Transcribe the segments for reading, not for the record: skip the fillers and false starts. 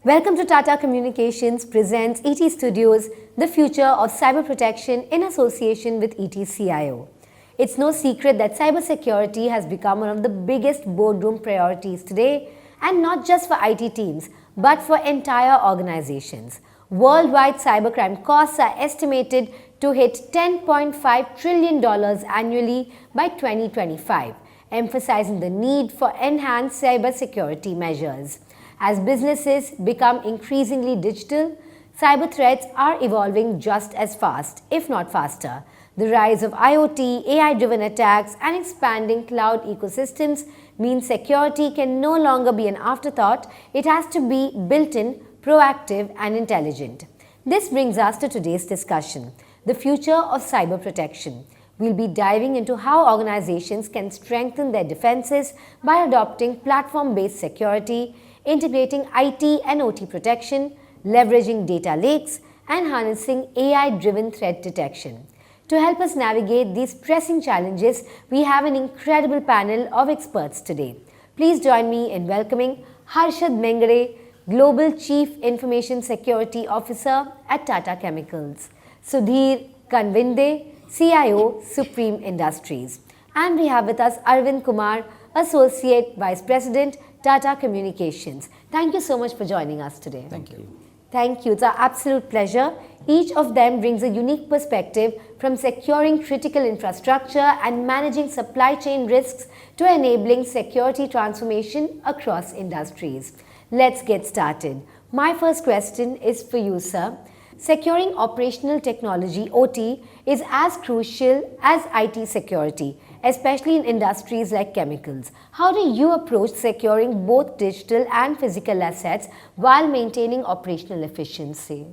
Welcome to Tata Communications presents ET Studios, the future of cyber protection in association with ETCIO. It's no secret that cybersecurity has become one of the biggest boardroom priorities today, and not just for IT teams, but for entire organizations. Worldwide cybercrime costs are estimated to hit $10.5 trillion annually by 2025, emphasizing the need for enhanced cybersecurity measures. As businesses become increasingly digital, cyber threats are evolving just as fast, if not faster. The rise of IoT, AI-driven attacks, and expanding cloud ecosystems means security can no longer be an afterthought. It has to be built-in, proactive, and intelligent. This brings us to today's discussion, the future of cyber protection. We'll be diving into how organizations can strengthen their defenses by adopting platform-based security, integrating IT and OT protection, leveraging data lakes, and harnessing AI-driven threat detection. To help us navigate these pressing challenges, we have an incredible panel of experts today. Please join me in welcoming Harshad Mengare, Global Chief Information Security Officer at Tata Chemicals, Sudhir Kanvinde, CIO, Supreme Industries. And we have with us Arvind Kumar, Associate Vice President, Tata Communications. Thank you so much for joining us today. Thank you. Thank you. It's our absolute pleasure. Each of them brings a unique perspective from securing critical infrastructure and managing supply chain risks to enabling security transformation across industries. Let's get started. My first question is for you, sir. Securing operational technology, OT, is as crucial as IT security, especially in industries like chemicals. How do you approach securing both digital and physical assets while maintaining operational efficiency?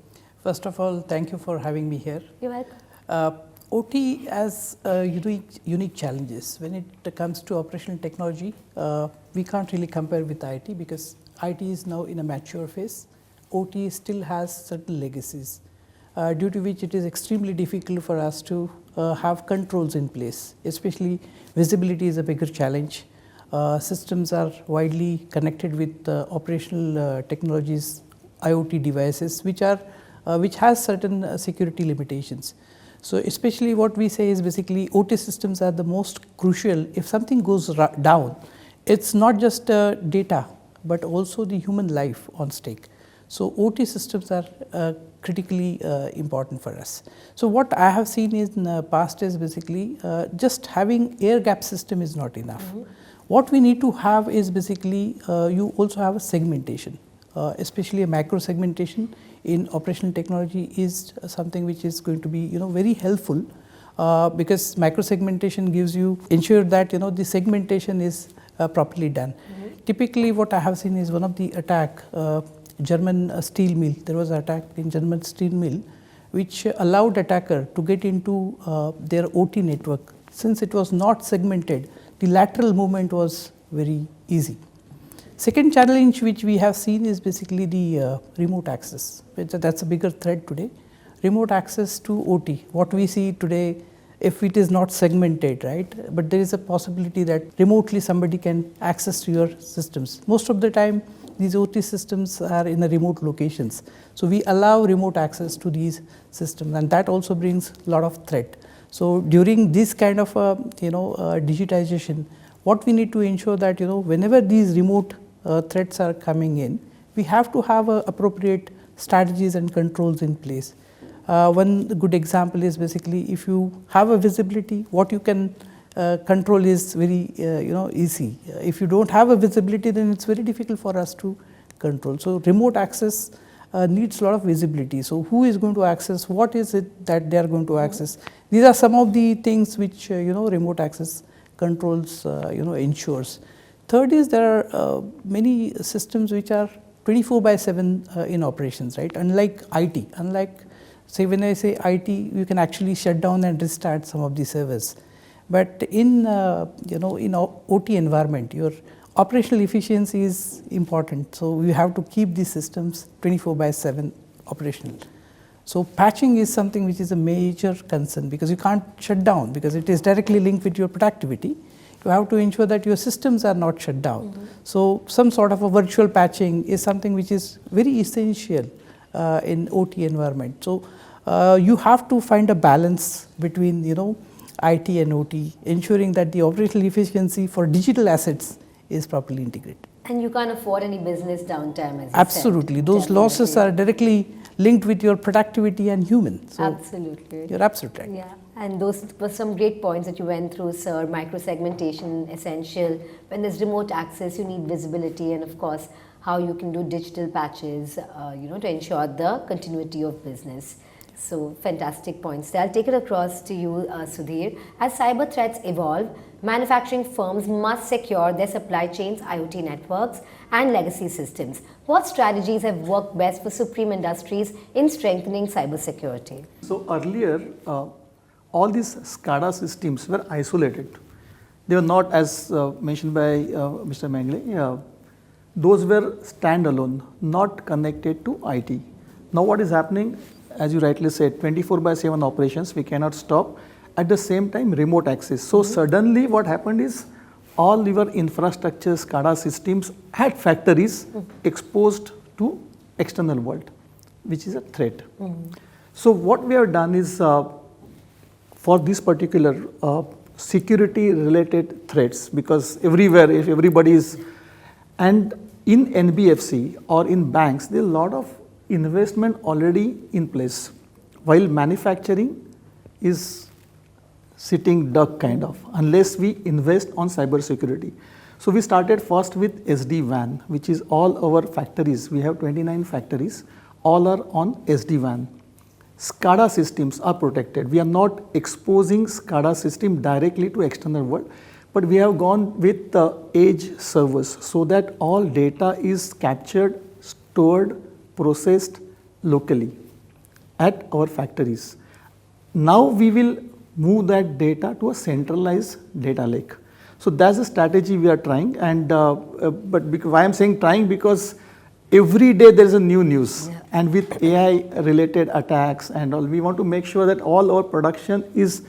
First of all, thank you for having me here. You're welcome. OT has unique challenges. When it comes to operational technology, we can't really compare with IT because IT is now in a mature phase. OT still has certain legacies, due to which it is extremely difficult for us to have controls in place, especially visibility is a bigger challenge. Systems are widely connected with operational technologies, IoT devices, which has certain security limitations. So especially what we say is basically OT systems are the most crucial. If something goes down, it's not just data, but also the human life on stake. So OT systems are critically important for us. So what I have seen in the past is basically just having air gap system is not enough. What we need to have is basically you also have a segmentation, especially a macro segmentation in operational technology is something which is going to be very helpful because macro segmentation gives you ensure that the segmentation is properly done. Typically what I have seen is one of the attack German steel mill. There was an attack in German steel mill which allowed attacker to get into their OT network. Since it was not segmented, the lateral movement was very easy. Second challenge which we have seen is basically the remote access. That's a bigger threat today. Remote access to OT. What we see today, if it is not segmented, right, but there is a possibility that remotely somebody can access to your systems. Most of the time, these OT systems are in a remote locations. So we allow remote access to these systems, and that also brings a lot of threat. So during this kind of digitization, what we need to ensure that whenever these remote threats are coming in, we have to have appropriate strategies and controls in place. One good example is basically if you have a visibility, what you can control is very easy. If you don't have a visibility, then it's very difficult for us to control. So remote access needs a lot of visibility. So who is going to access? What is it that they are going to access? These are some of the things which remote access controls ensures. Third is there are many systems which are 24/7 in operations, right? Unlike IT, say when I say IT, you can actually shut down and restart some of the servers. But in in OT environment, your operational efficiency is important. So you have to keep these systems 24/7 operational. So patching is something which is a major concern because you can't shut down because it is directly linked with your productivity. You have to ensure that your systems are not shut down. So some sort of a virtual patching is something which is very essential in OT environment. So you have to find a balance between IT and OT, ensuring that the operational efficiency for digital assets is properly integrated. And you can't afford any business downtime, as you Absolutely. said. Those losses are directly linked with your productivity and human. So absolutely. you're absolutely right. Yeah, and those were some great points that you went through, sir. Micro-segmentation, essential. When there's remote access, you need visibility, and of course, how you can do digital patches, to ensure the continuity of business. So, fantastic points there. I'll take it across to you, Sudhir. As cyber threats evolve, manufacturing firms must secure their supply chains, IoT networks, and legacy systems. What strategies have worked best for Supreme Industries in strengthening cybersecurity? So earlier, all these SCADA systems were isolated. They were not, as mentioned by Mr. Mangle, those were standalone, not connected to IT. Now what is happening, as you rightly said, 24/7 operations, we cannot stop. At the same time, remote access. So suddenly what happened is, all your infrastructure SCADA systems had factories exposed to external world, which is a threat. So what we have done is, for this particular security related threats, because everywhere, if everybody is, and in NBFC or in banks, there is a lot of investment already in place, while manufacturing is sitting duck kind of, unless we invest on cyber security. So we started first with SD-WAN, which is all our factories. We have 29 factories, all are on SD-WAN. SCADA systems are protected. We are not exposing SCADA system directly to external world, but we have gone with the edge servers, so that all data is captured, stored, processed locally at our factories. Now we will move that data to a centralized data lake. So that's the strategy we are trying, and but why I'm saying trying, because every day there is a new news, and with AI related attacks and all, we want to make sure that all our production is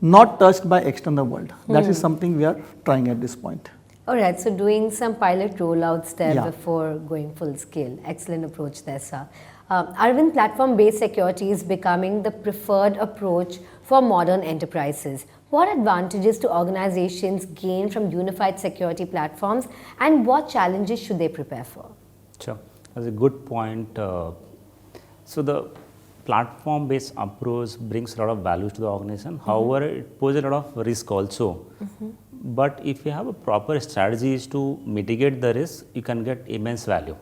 not touched by external world. That is something we are trying at this point. All right, so doing some pilot rollouts there before going full scale. Excellent approach there, sir. Arvind, platform-based security is becoming the preferred approach for modern enterprises. What advantages do organizations gain from unified security platforms, and what challenges should they prepare for? Sure, that's a good point. So the platform-based approach brings a lot of value to the organization. However, it poses a lot of risk also. But if you have a proper strategies to mitigate the risk, you can get immense value.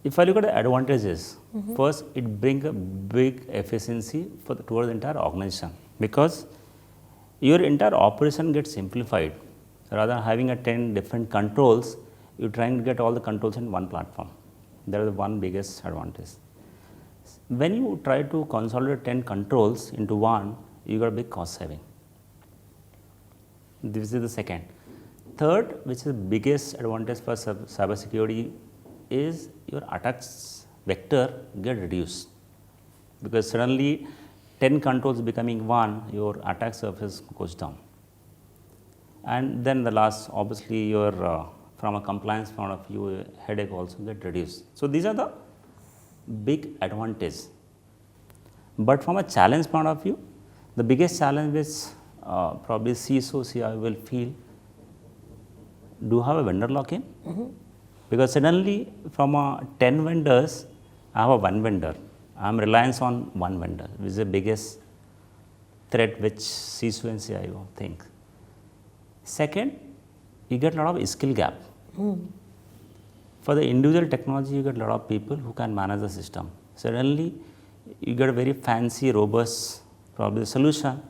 If I look at the advantages, first, it brings a big efficiency towards the entire organization, because your entire operation gets simplified. Rather than having 10 different controls, you're trying to get all the controls in one platform. That is the one biggest advantage. When you try to consolidate 10 controls into one, you got a big cost saving. This is the second. Third, which is the biggest advantage for cybersecurity, is your attacks vector get reduced, because suddenly 10 controls becoming one, your attack surface goes down. And then the last, obviously, your from a compliance point of view, headache also get reduced. So these are the big advantage. But from a challenge point of view, the biggest challenge is probably CISO, CIO will feel, do you have a vendor lock-in? Because suddenly from 10 vendors, I have one vendor. I am reliance on one vendor, which is the biggest threat which CISO and CIO think. Second, you get a lot of skill gap. For the individual technology, you get a lot of people who can manage the system. Suddenly, you get a very fancy, robust probably solution,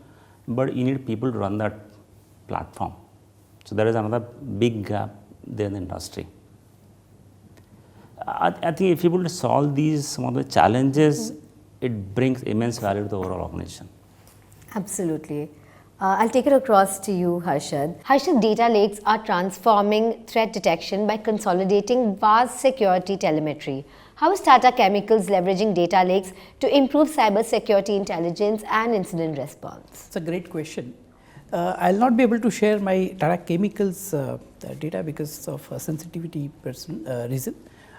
but you need people to run that platform. So there is another big gap there in the industry. I think if people solve these some of the challenges, it brings immense value to the overall organization. Absolutely. I'll take it across to you, Harshad. Harshad, data lakes are transforming threat detection by consolidating vast security telemetry. How is Tata Chemicals leveraging data lakes to improve cybersecurity intelligence and incident response? It's a great question. I'll not be able to share my Tata Chemicals data because of sensitivity reason.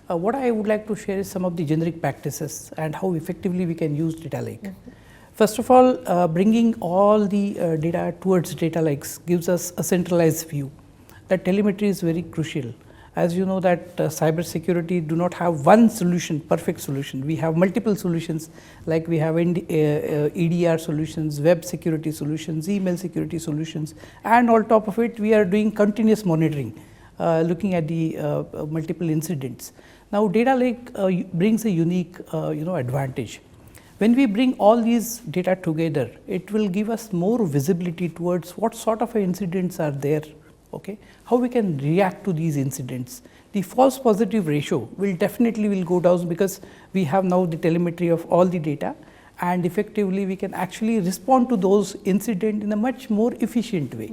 What I would like to share is some of the generic practices and how effectively we can use data lake. First of all, bringing all the data towards data lakes gives us a centralized view. That telemetry is very crucial. As you know that cybersecurity do not have one solution, perfect solution. We have multiple solutions like we have EDR solutions, web security solutions, email security solutions, and on top of it we are doing continuous monitoring, looking at the multiple incidents. Now data lake brings a unique advantage. When we bring all these data together, it will give us more visibility towards what sort of incidents are there. Okay, how we can react to these incidents. The false positive ratio will definitely go down because we have now the telemetry of all the data, and effectively we can actually respond to those incidents in a much more efficient way.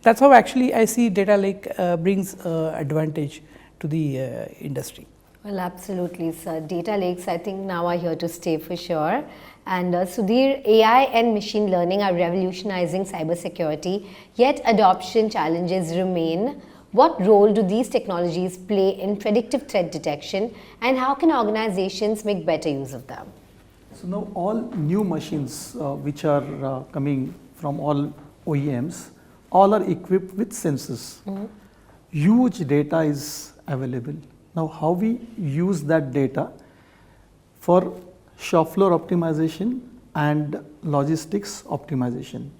That's how actually I see data lake brings advantage to the industry. Well, absolutely, sir. Data lakes, I think, now are here to stay for sure. And Sudhir, AI and machine learning are revolutionizing cybersecurity, yet adoption challenges remain. What role do these technologies play in predictive threat detection, and how can organizations make better use of them? So now all new machines which are coming from all OEMs, all are equipped with sensors. Huge data is available. Now how we use that data for shop floor optimization and logistics optimization.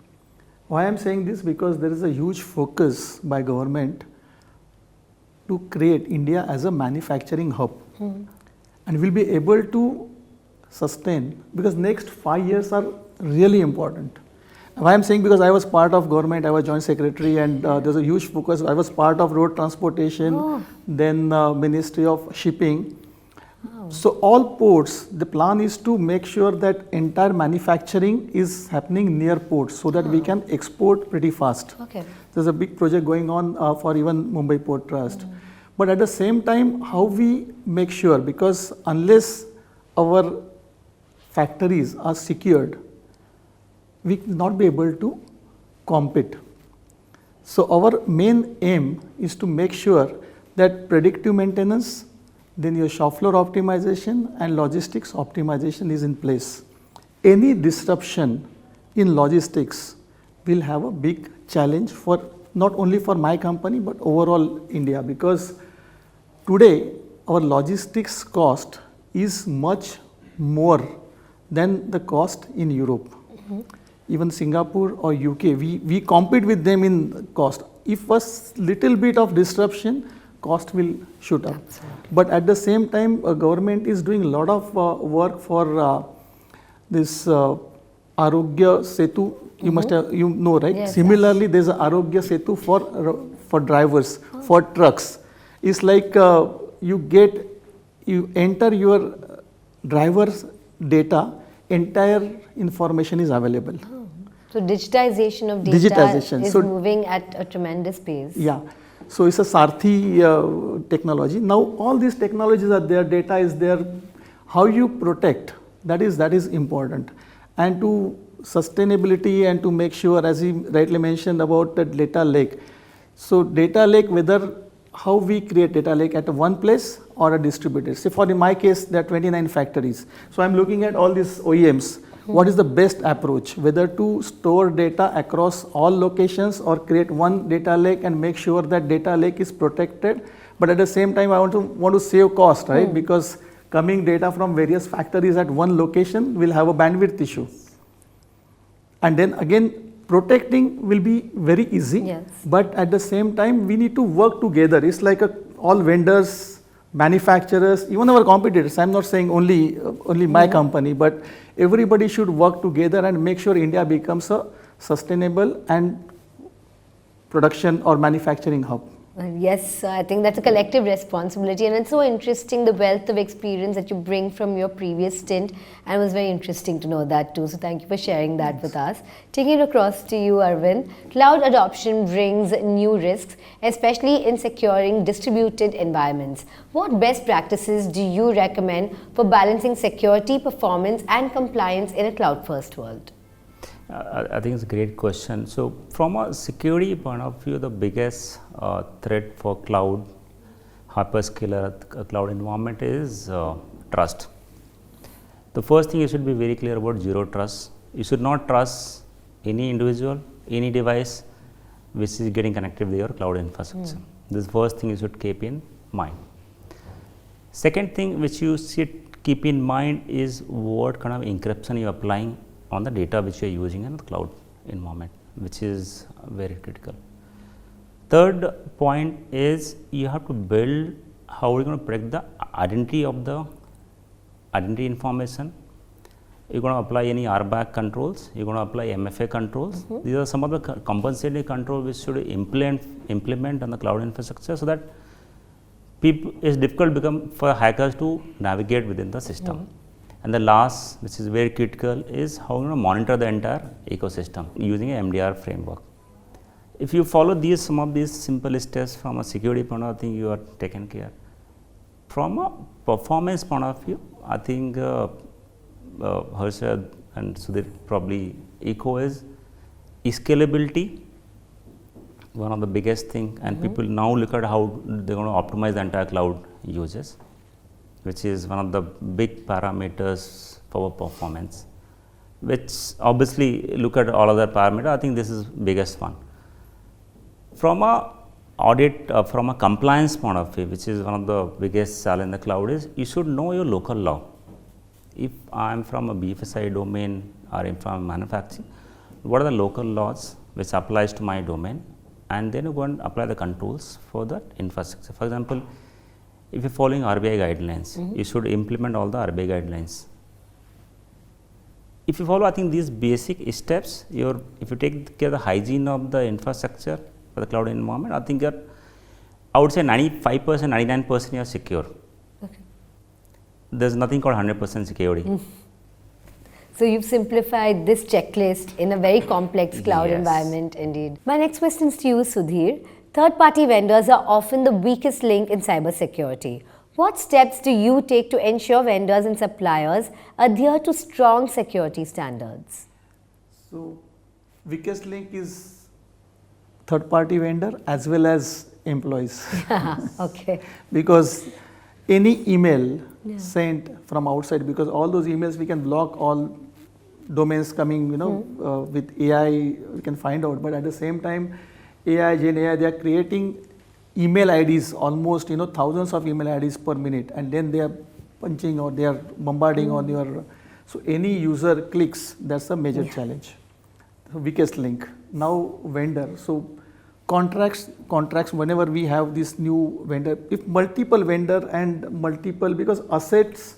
Why I am saying this? Because there is a huge focus by government to create India as a manufacturing hub, and we will be able to sustain, because next 5 years are really important. Why I am saying, because I was part of government, I was joint secretary, and there is a huge focus. I was part of road transportation, then Ministry of Shipping. So all ports, the plan is to make sure that entire manufacturing is happening near ports so that we can export pretty fast. Okay. There's a big project going on for even Mumbai Port Trust. But at the same time, how we make sure, because unless our factories are secured, we will not be able to compete. So our main aim is to make sure that predictive maintenance, then your shop floor optimization and logistics optimization is in place. Any disruption in logistics will have a big challenge for not only for my company but overall India, because today our logistics cost is much more than the cost in Europe. Even Singapore or UK, we compete with them in cost. If a little bit of disruption, cost will shoot up. Absolutely. But at the same time, government is doing a lot of work for this Arogya Setu. You must have, you know, right? Yes, Similarly, there's a Arogya Setu for drivers, for trucks. It's like you enter your driver's data, entire information is available. So digitization of data is moving at a tremendous pace. Yeah. So it's a Sarthi technology. Now all these technologies are there, data is there. How you protect, that is important. And to sustainability and to make sure, as he rightly mentioned about the data lake. So data lake, whether how we create data lake at one place or a distributed. Say for in my case, there are 29 factories. So I'm looking at all these OEMs. What is the best approach, whether to store data across all locations or create one data lake and make sure that data lake is protected, but at the same time I want to save cost, right? Because coming data from various factories at one location will have a bandwidth issue. And then again, protecting will be very easy, yes, but at the same time we need to work together. It's like all vendors, manufacturers, even our competitors. I'm not saying only my company, but everybody should work together and make sure India becomes a sustainable and production or manufacturing hub. Yes, I think that's a collective responsibility, and it's so interesting the wealth of experience that you bring from your previous stint, and it was very interesting to know that too. So thank you for sharing that with us. Taking it across to you, Arvind, cloud adoption brings new risks, especially in securing distributed environments. What best practices do you recommend for balancing security, performance, and compliance in a cloud-first world? I think it's a great question. So, from a security point of view, the biggest threat for cloud, hyperscaler cloud environment is trust. The first thing you should be very clear about zero trust. You should not trust any individual, any device which is getting connected with your cloud infrastructure. This is the first thing you should keep in mind. Second thing which you should keep in mind is what kind of encryption you are applying on the data which you are using in the cloud environment, which is very critical. Third point is you have to build how we are going to protect the identity of the identity information. You are going to apply any RBAC controls, you are going to apply MFA controls. These are some of the compensating controls which should implement on the cloud infrastructure, so that it's difficult for hackers to navigate within the system. And the last, which is very critical, is how you monitor the entire ecosystem using a MDR framework. If you follow some of these simple steps from a security point of view, you are taken care. From a performance point of view, I think Harshad and Sudhir probably echo is scalability, one of the biggest thing, and people now look at how they're going to optimize the entire cloud uses, which is one of the big parameters for performance, which obviously look at all other parameters. I think this is biggest one. From a audit, from a compliance point of view, which is one of the biggest challenge in the cloud, is you should know your local law. If I am from a BFSI domain or I am from manufacturing, what are the local laws which applies to my domain, and then you go and apply the controls for that infrastructure. For example, if you are following RBI guidelines, you should implement all the RBI guidelines. If you follow, I think, these basic steps, if you take care of the hygiene of the infrastructure for the cloud environment, I think I would say 95%, 99% you are secure. Okay. There is nothing called 100% security. So you've simplified this checklist in a very complex cloud environment indeed. My next question is to you, Sudhir. Third-party vendors are often the weakest link in cybersecurity. What steps do you take to ensure vendors and suppliers adhere to strong security standards? So, weakest link is third-party vendor as well as employees. Okay. Because any email sent from outside, because all those emails we can block all domains coming, with AI we can find out, but at the same time AI, Gen AI, they are creating email IDs, almost thousands of email IDs per minute, and then they are punching or they are bombarding on your, so any user clicks, that's a major challenge. The weakest link. Now vendor, so contracts, whenever we have this new vendor, if multiple vendor and multiple, because assets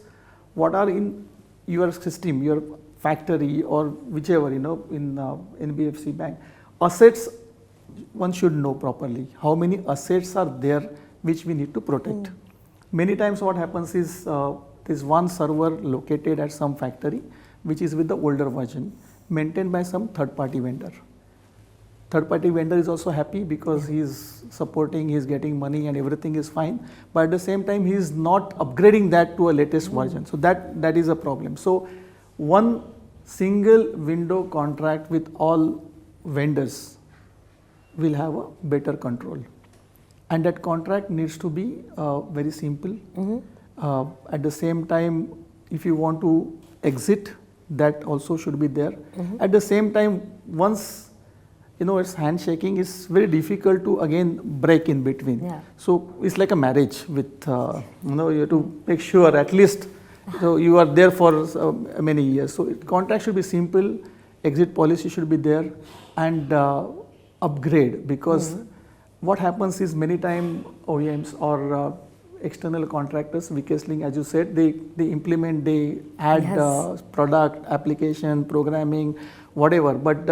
what are in your system, your factory or whichever, in NBFC bank, assets one should know properly how many assets are there which we need to protect. Many times what happens is there's one server located at some factory which is with the older version maintained by some third-party vendor. Third-party vendor is also happy because he is supporting, he is getting money and everything is fine, but at the same time he is not upgrading that to a latest version. So that is a problem. So one single window contract with all vendors will have a better control, and that contract needs to be very simple. At the same time, if you want to exit, that also should be there. At the same time, once it's handshaking, it's very difficult to again break in between. So it's like a marriage with you have to make sure at least so you are there for many years. So contract should be simple, exit policy should be there, and upgrade, because what happens is many times OEMs or external contractors, weakest link, as you said, they implement, they add product, application, programming, whatever, but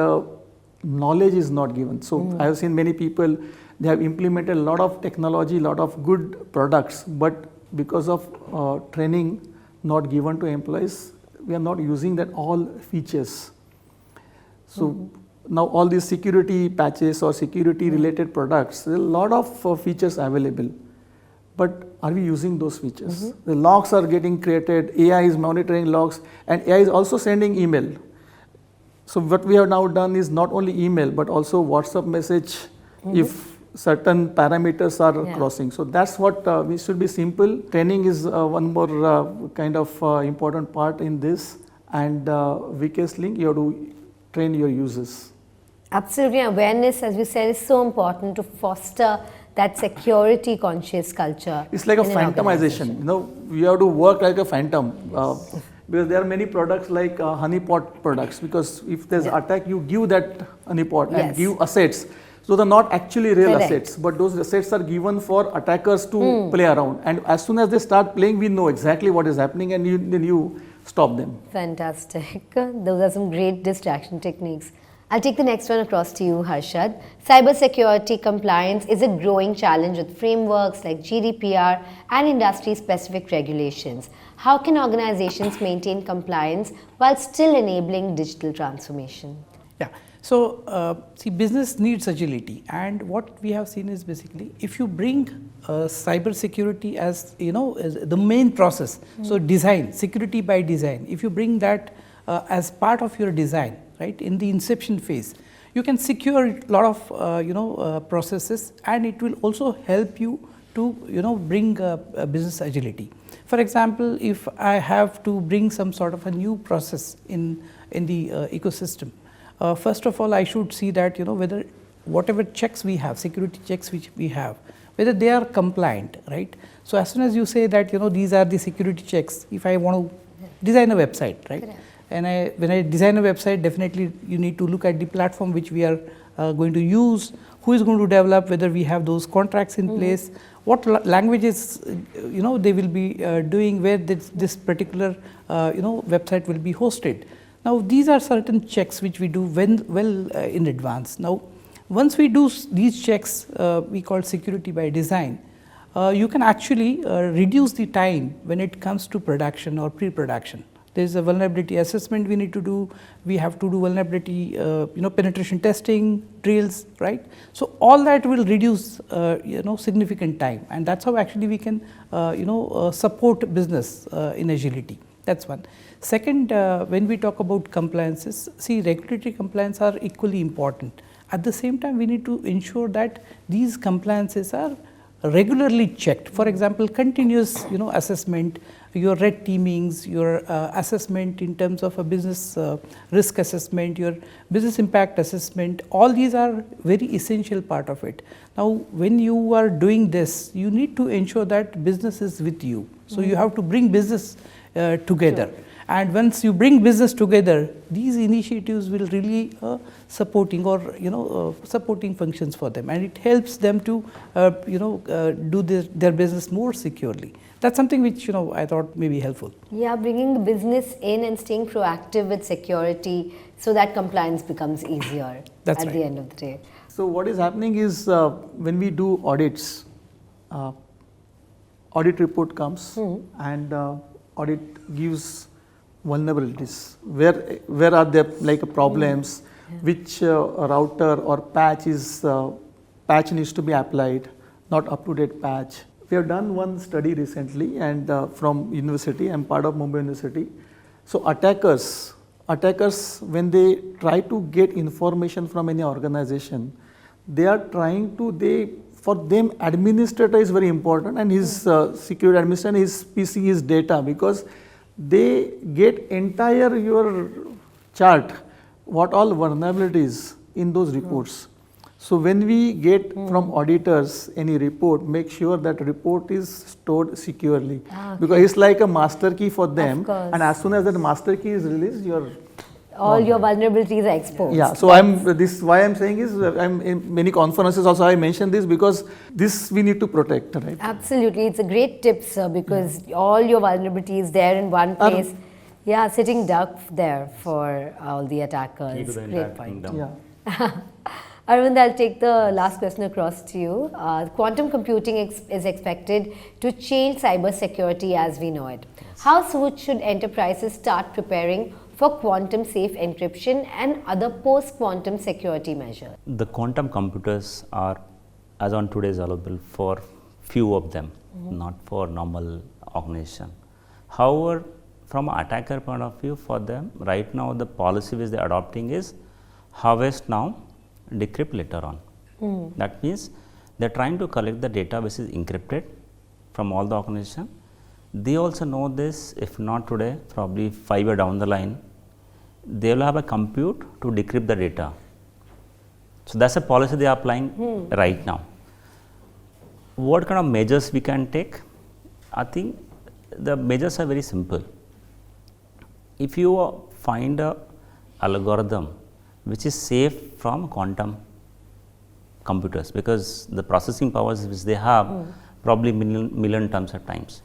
knowledge is not given. So I have seen many people, they have implemented a lot of technology, lot of good products, but because of training not given to employees, we are not using that all features. So now all these security patches or security related products, there are a lot of features available, but are we using those features? The logs are getting created, AI is monitoring logs, and AI is also sending email. So what we have now done is not only email but also WhatsApp message if certain parameters are crossing. So that's what we should be simple. Training is one more kind of important part in this, and weakest link, you have to train your users. Absolutely, awareness, as we said, is so important to foster that security conscious culture. It's like a in an phantomization. You know, you have to work like a phantom. Because there are many products like honeypot products, because if there's attack, you give that honeypot and give assets. So they're not actually real assets, but those assets are given for attackers to play around. And as soon as they start playing, we know exactly what is happening, and then you stop them. Fantastic. Those are some great distraction techniques. I'll take the next one across to you, Harshad. Cybersecurity compliance is a growing challenge with frameworks like GDPR and industry-specific regulations. How can organizations maintain compliance while still enabling digital transformation? Yeah. So, see, business needs agility, and what we have seen is basically if you bring cybersecurity as as the main process. So, design, security by design. If you bring that as part of your design, right, in the inception phase, you can secure a lot of processes, and it will also help you to bring business agility. For example, if I have to bring some sort of a new process in the ecosystem, first of all, I should see that whether whatever checks we have, security checks which we have, whether they are compliant, right? So as soon as you say that these are the security checks, if I want to design a website, right? Correct. And when I design a website, definitely you need to look at the platform which we are going to use, who is going to develop, whether we have those contracts in place, what languages they will be doing, where this particular website will be hosted. Now these are certain checks which we do well in advance. Now once we do these checks, we call security by design, you can actually reduce the time when it comes to production or pre-production. There is a vulnerability assessment we need to do. We have to do vulnerability, penetration testing, drills, right? So all that will reduce, significant time, and that's how actually we can, support business in agility. That's one. Second, when we talk about compliances, see, regulatory compliance are equally important. At the same time, we need to ensure that these compliances are regularly checked. For example, continuous assessment, your red teamings, your assessment in terms of a business risk assessment, your business impact assessment, all these are very essential part of it. Now when you are doing this, you need to ensure that business is with you. So you have to bring business together. Sure. And once you bring business together, these initiatives will really supporting or supporting functions for them, and it helps them to do their business more securely. That's something which I thought may be helpful. Yeah, bringing the business in and staying proactive with security so that compliance becomes easier. That's at right. The end of the day. So what is happening is when we do audits, audit report comes and audit gives vulnerabilities. Where are there like problems? Which router or patch needs to be applied, not up to date patch. We have done one study recently, and from university, I'm part of Mumbai University. So attackers when they try to get information from any organization, they are trying to, for them administrator is very important, and his security administrator, his PC, his data, because they get entire your chart, what all vulnerabilities in those reports. So when we get from auditors any report, make sure that report is stored securely, because it's like a master key for them, and as soon as that master key is released, all your vulnerabilities are exposed. Yeah, so why I'm saying is, I'm in many conferences also I mention this, because this we need to protect, right? Absolutely, it's a great tip, sir, because all your vulnerabilities there in one place. Sitting duck there for all the attackers. Key to the great point. Yeah. Arvind, I'll take the last question across to you. Quantum computing is expected to change cybersecurity as we know it. Yes. How soon should enterprises start preparing for quantum safe encryption and other post-quantum security measures? The quantum computers are, as on today, is available for few of them, not for normal organization. However, from an attacker point of view, for them right now the policy which they are adopting is harvest now, decrypt later on. That means they are trying to collect the data which is encrypted from all the organization. They also know this, if not today, probably 5 years down the line, they will have a compute to decrypt the data. So, that is a policy they are applying right now. What kind of measures we can take? I think the measures are very simple. If you find a algorithm which is safe from quantum computers, because the processing powers which they have probably million times at times.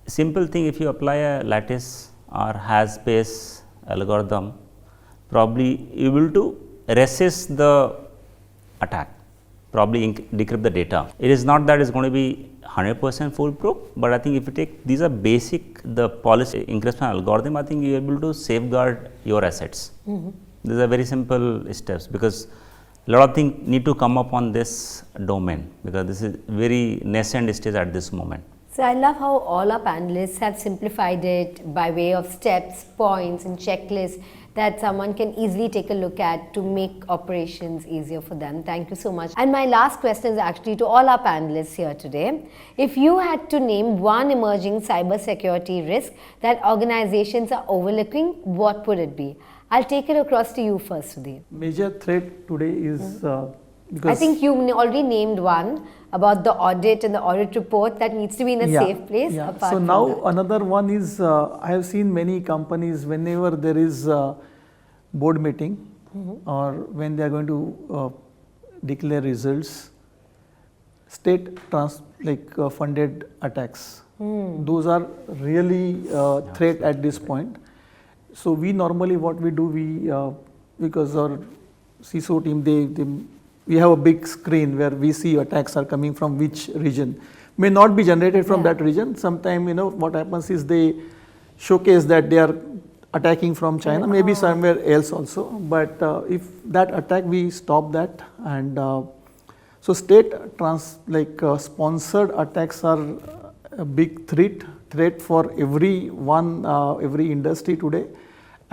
Simple thing, if you apply a lattice or hash space algorithm, probably you will to resist the attack, probably decrypt the data. It is not that it is going to be 100% foolproof, but I think if you take these are basic the policy encryption algorithm, I think you are able to safeguard your assets. These are very simple steps, because a lot of things need to come up on this domain, because this is very nascent stage at this moment. So I love how all our panelists have simplified it by way of steps, points and checklists that someone can easily take a look at to make operations easier for them. Thank you so much. And my last question is actually to all our panelists here today. If you had to name one emerging cybersecurity risk that organizations are overlooking, what would it be? I'll take it across to you first, Sudhir. Major threat today is because I think you already named one about the audit and the audit report that needs to be in a safe place. Yeah. Apart So from now that. another one is I have seen many companies whenever there is a board meeting or when they are going to declare results, state funded attacks. Those are really threat at this point. So we normally what we do because our CISO team we have a big screen where we see attacks are coming from which region. May not be generated from that region. Sometimes what happens is they showcase that they are attacking from China, maybe somewhere else also. But if that attack, we stop that. And so state sponsored attacks are a big threat for every industry today.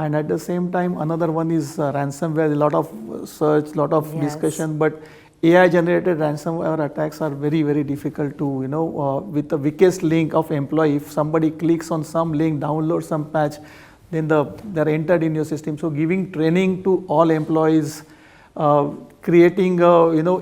And at the same time, another one is ransomware. A lot of search, lot of discussion, but AI generated ransomware attacks are very, very difficult to, with the weakest link of employee, if somebody clicks on some link, download some patch, then they're entered in your system. So giving training to all employees, creating,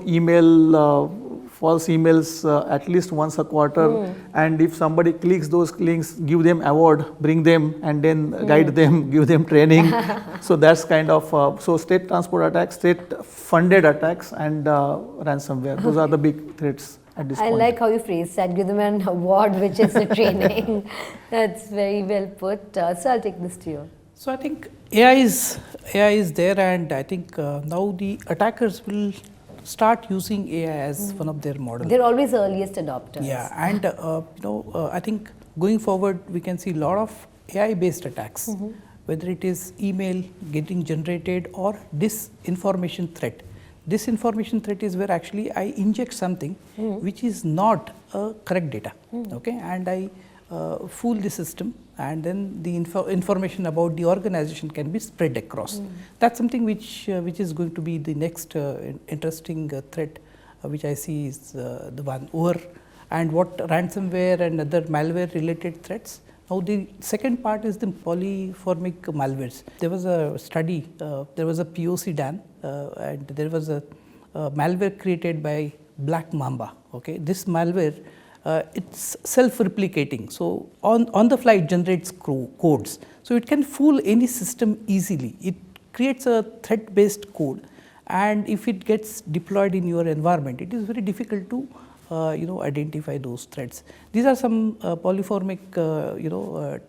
email, false emails at least once a quarter, and if somebody clicks those links, give them award, bring them and then guide them, give them training. So that's kind of, so state transport attacks, state funded attacks and ransomware, those are the big threats at this point. I like how you phrased that, give them an award which is the training. That's very well put. So I'll take this to you. So I think AI is there, and I think now the attackers will start using AI as one of their models. They're always earliest adopters. Yeah, and I think going forward we can see a lot of AI based attacks, whether it is email getting generated or disinformation threat. Disinformation threat is where actually I inject something which is not correct data, okay, and I fool the system, and then the information about the organization can be spread across. That's something which is going to be the next interesting threat, which I see is the one over, and what ransomware and other malware related threats. Now the second part is the polyformic malwares. There was a study, there was a POC done, and there was a malware created by Black Mamba. Okay, this malware, it's self-replicating. So on the fly it generates codes. So it can fool any system easily. It creates a threat-based code, and if it gets deployed in your environment, it is very difficult to identify those threats. These are some polyformic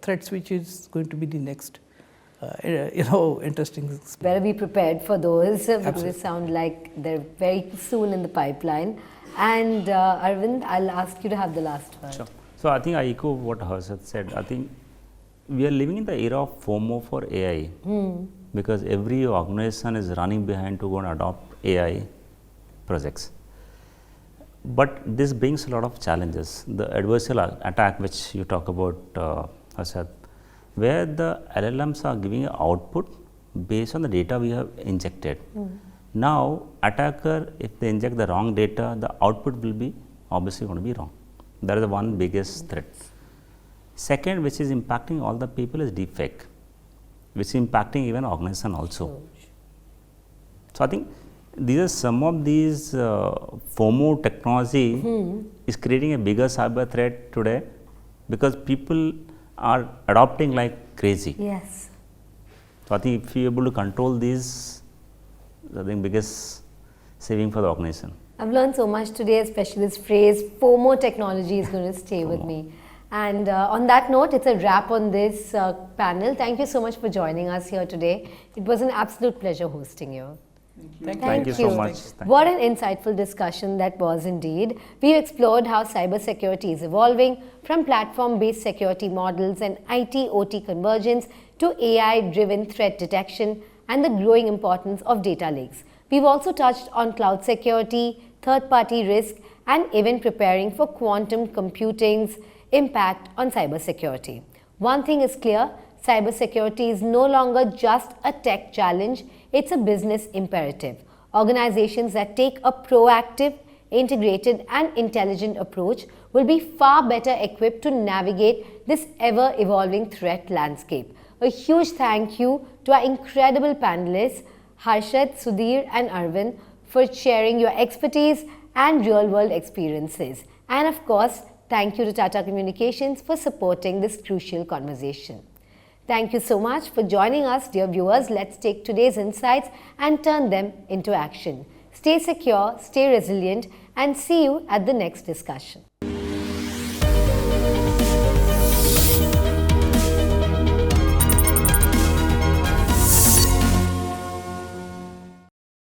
threats which is going to be the next interesting. Better be prepared for those because they sound like they're very soon in the pipeline. And Arvind, I'll ask you to have the last word. Sure. So I think I echo what Harshad said. I think we are living in the era of FOMO for AI, because every organization is running behind to go and adopt AI projects. But this brings a lot of challenges. The adversarial attack which you talk about, Harshad, where the LLMs are giving an output based on the data we have injected. Now, attacker, if they inject the wrong data, the output will be obviously going to be wrong. That is the one biggest threat. Second, which is impacting all the people, is deepfake, which is impacting even organization also. So, I think these are some of these FOMO technology is creating a bigger cyber threat today, because people are adopting like crazy. Yes. So, I think if you are able to control these, I think biggest saving for the organization. I've learned so much today, especially this phrase FOMO technology is going to stay with me. And on that note, it's a wrap on this panel. Thank you so much for joining us here today. It was an absolute pleasure hosting you. Thank you so much. Thank What an insightful discussion that was indeed. We explored how cybersecurity is evolving from platform-based security models and IT-OT convergence to AI-driven threat detection and the growing importance of data lakes. We've also touched on cloud security, third-party risk, and even preparing for quantum computing's impact on cybersecurity. One thing is clear, cybersecurity is no longer just a tech challenge, it's a business imperative. Organizations that take a proactive, integrated, and intelligent approach will be far better equipped to navigate this ever-evolving threat landscape. A huge thank you to our incredible panelists, Harshad, Sudhir, and Arvind, for sharing your expertise and real-world experiences. And of course, thank you to Tata Communications for supporting this crucial conversation. Thank you so much for joining us, dear viewers. Let's take today's insights and turn them into action. Stay secure, stay resilient, and see you at the next discussion.